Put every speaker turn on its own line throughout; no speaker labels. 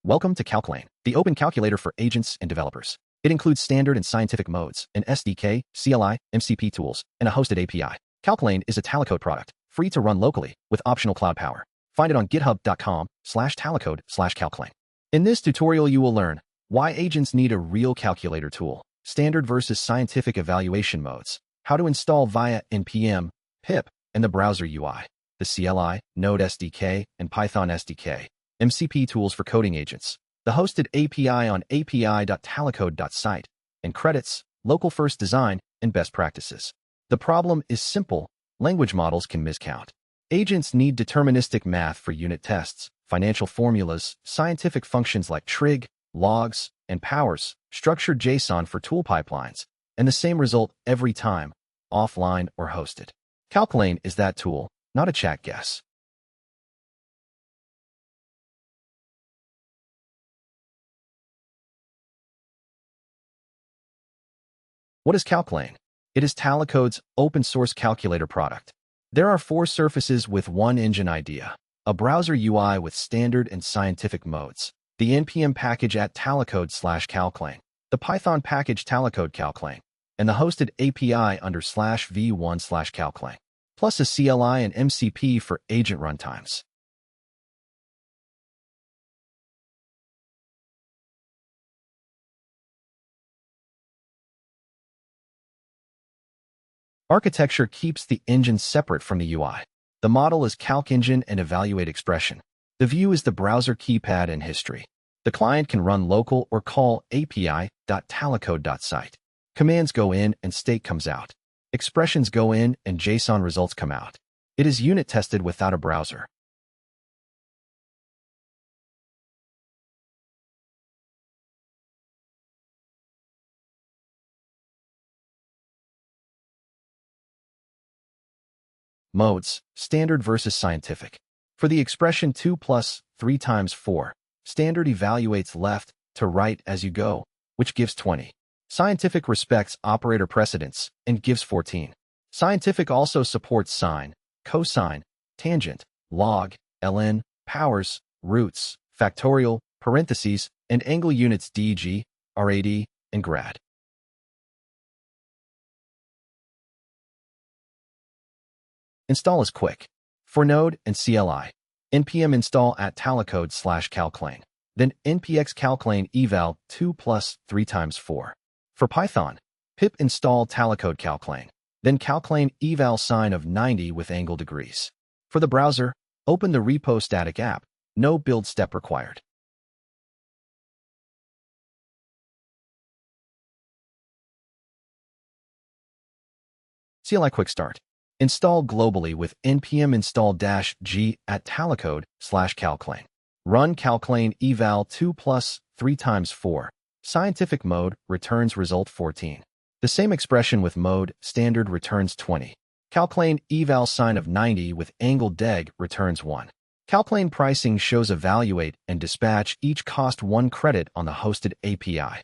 Welcome to CalclAne, the open calculator for agents and developers. It includes standard and scientific modes, an SDK, CLI, MCP tools, and a hosted API. CalclAne is a Talocode product, free to run locally with optional cloud power. Find it on github.com/talocode/calclane. In this tutorial, you will learn why agents need a real calculator tool, standard versus scientific evaluation modes, how to install via npm, pip, and the browser UI, the CLI, Node SDK, and Python SDK, MCP tools for coding agents, the hosted API on api.talocode.site, and credits, local first design, and best practices. The problem is simple. Language models can miscount. Agents need deterministic math for unit tests, financial formulas, scientific functions like trig, logs, and powers, structured JSON for tool pipelines, and the same result every time, offline or hosted. CalclAne is that tool, not a chat guess. What is CalclAne? It is Talocode's open-source calculator product. There are 4 surfaces with one engine idea, a browser UI with standard and scientific modes, the npm package at talocode/calclane, the Python package talocode-calclane, and the hosted API under /v1/calclane, plus a CLI and MCP for agent runtimes. Architecture keeps the engine separate from the UI. The model is calc engine and evaluate expression. The view is the browser keypad and history. The client can run local or call api.talocode.site. Commands go in and state comes out. Expressions go in and JSON results come out. It is unit tested without a browser. Modes, standard versus scientific. For the expression 2 plus 3 times 4, standard evaluates left to right as you go, which gives 20. Scientific respects operator precedence and gives 14. Scientific also supports sine, cosine, tangent, log, ln, powers, roots, factorial, parentheses, and angle units dg, rad, and grad. Install is quick. For Node and CLI, npm install at talocode/calclane, then npx calclane eval 2 plus 3 times 4. For Python, pip install talocode-calclane, then calclane eval sign of 90 with angle degrees. For the browser, open the repo static app, no build step required. CLI Quickstart. Install globally with npm install-g at talocode/calclane. Run calclane eval 2 plus 3 times 4. Scientific mode returns result 14. The same expression with mode standard returns 20. Calclane eval sign of 90 with angle deg returns 1. Calclane pricing shows evaluate and dispatch each cost 1 credit on the hosted API.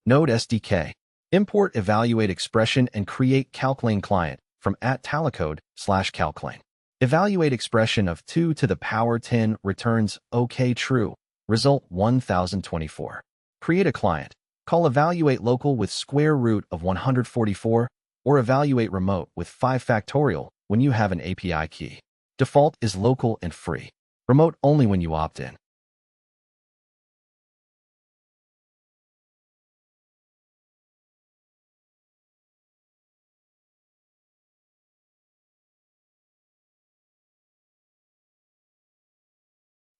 Node SDK. Import evaluate expression and create calclane client from @talocode/calclane. Evaluate expression of 2 to the power 10 returns OK true, result 1024. Create a client. Call evaluate local with square root of 144 or evaluate remote with 5 factorial when you have an API key. Default is local and free. Remote only when you opt in.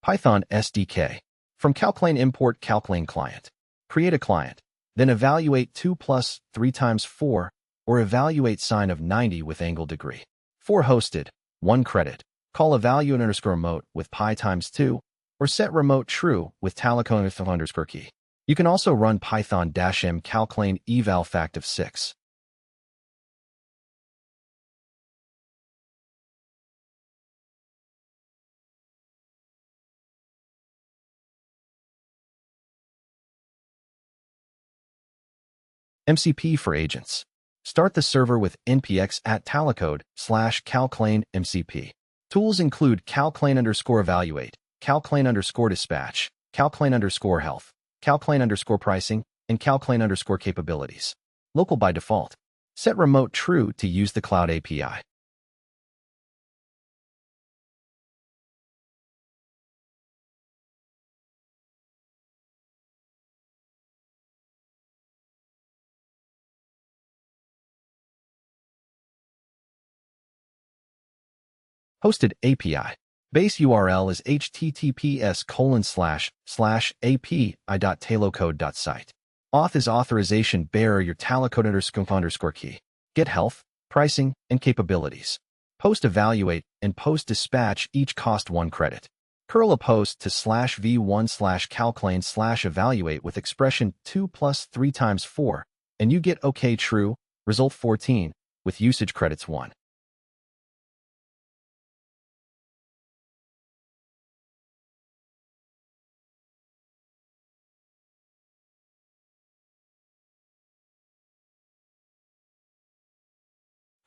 Python SDK. From calclane import calclane client. Create a client. Then evaluate 2 plus 3 times 4 or evaluate sign of 90 with angle degree. 4 hosted, 1 credit. Call evaluate_remote with pi times 2 or set remote true with talocode_key. You can also run Python-m calclane eval fact of 6. MCP for agents. Start the server with npx at talocode-calclane MCP. Tools include calclane_evaluate, calclane_dispatch, calclane_health, calclane_pricing, and calclane_capabilities. Local by default. Set remote true to use the cloud API. Hosted API. Base URL is https://api.talocode.site. Auth is authorization bearer your talocode_key. Get health, pricing, and capabilities. Post evaluate and post dispatch each cost 1 credit. Curl a post to /v1/calclane/evaluate with expression 2 plus 3 times 4, and you get OK true, result 14, with usage credits 1.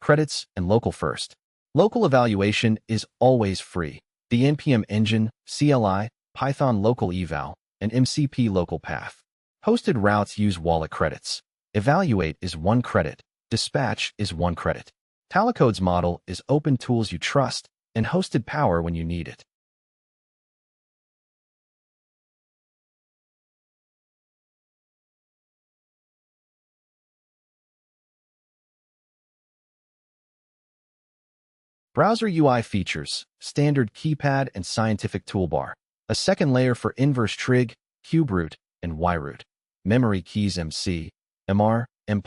Credits and local first. Local evaluation is always free. The NPM engine, CLI, Python local eval, and MCP local path. Hosted routes use wallet credits. Evaluate is 1 credit. Dispatch is 1 credit. Talocode's model is open tools you trust and hosted power when you need it. Browser UI features, standard keypad and scientific toolbar. A second layer for inverse trig, cube root, and Y root. Memory keys MC, MR, M+,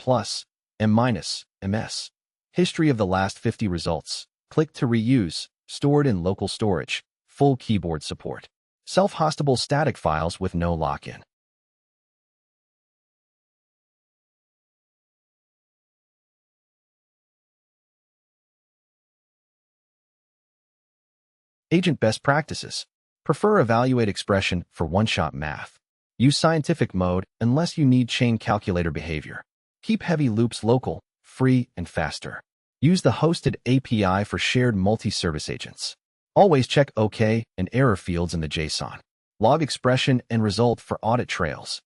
M-, MS. History of the last 50 results. Click to reuse, stored in local storage. Full keyboard support. Self-hostable static files with no lock-in. Agent best practices. Prefer evaluate expression for one-shot math. Use scientific mode unless you need chain calculator behavior. Keep heavy loops local, free, and faster. Use the hosted API for shared multi-service agents. Always check OK and error fields in the JSON. Log expression and result for audit trails.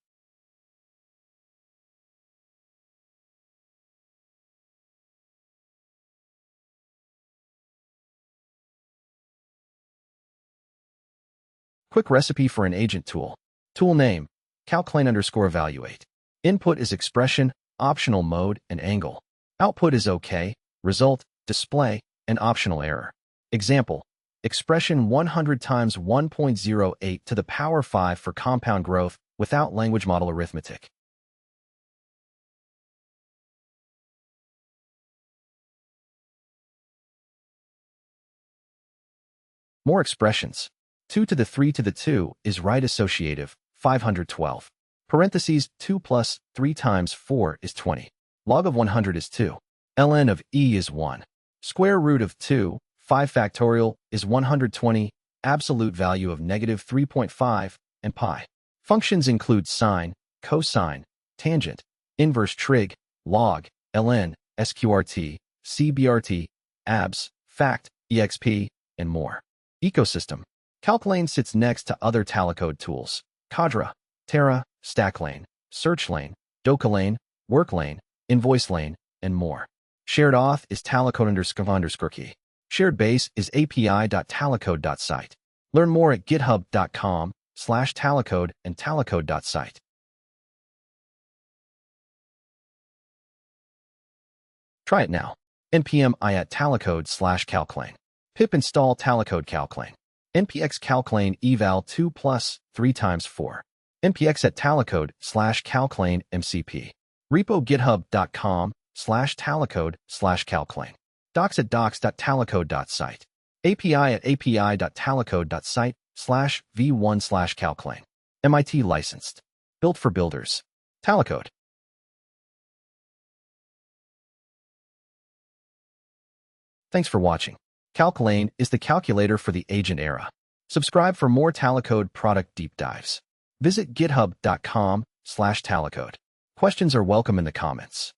Quick recipe for an agent tool. Tool name, calclane_evaluate. Input is expression, optional mode, and angle. Output is OK, result, display, and optional error. Example, expression 100 times 1.08 to the power 5 for compound growth without language model arithmetic. More expressions. 2 to the 3 to the 2 is right associative, 512. Parentheses 2 plus 3 times 4 is 20. Log of 100 is 2. ln of e is 1. Square root of 2, 5 factorial, is 120, absolute value of negative 3.5, and pi. Functions include sine, cosine, tangent, inverse trig, log, ln, sqrt, cbrt, abs, fact, exp, and more. Ecosystem. CalcLane sits next to other Talocode tools, Cadre, Terra, StackLane, SearchLane, DocaLane, WorkLane, InvoiceLane, and more. Shared auth is talocode_key. Shared base is api.talocode.site. Learn more at github.com/talocode and talocode.site. Try it now. npm i@talocode/calclane. Pip install talocode-calclane. npx calclane eval 2 plus 3 times 4. npx at talocode/calclane MCP. Repo github.com/talocode/calclane. Docs at docs.talocode.site. API at api.talocode.site/v1/calclane. MIT licensed. Built for builders. Talocode. Thanks for watching. CalcLane is the calculator for the agent era. Subscribe for more Talocode product deep dives. Visit github.com/talocode. Questions are welcome in the comments.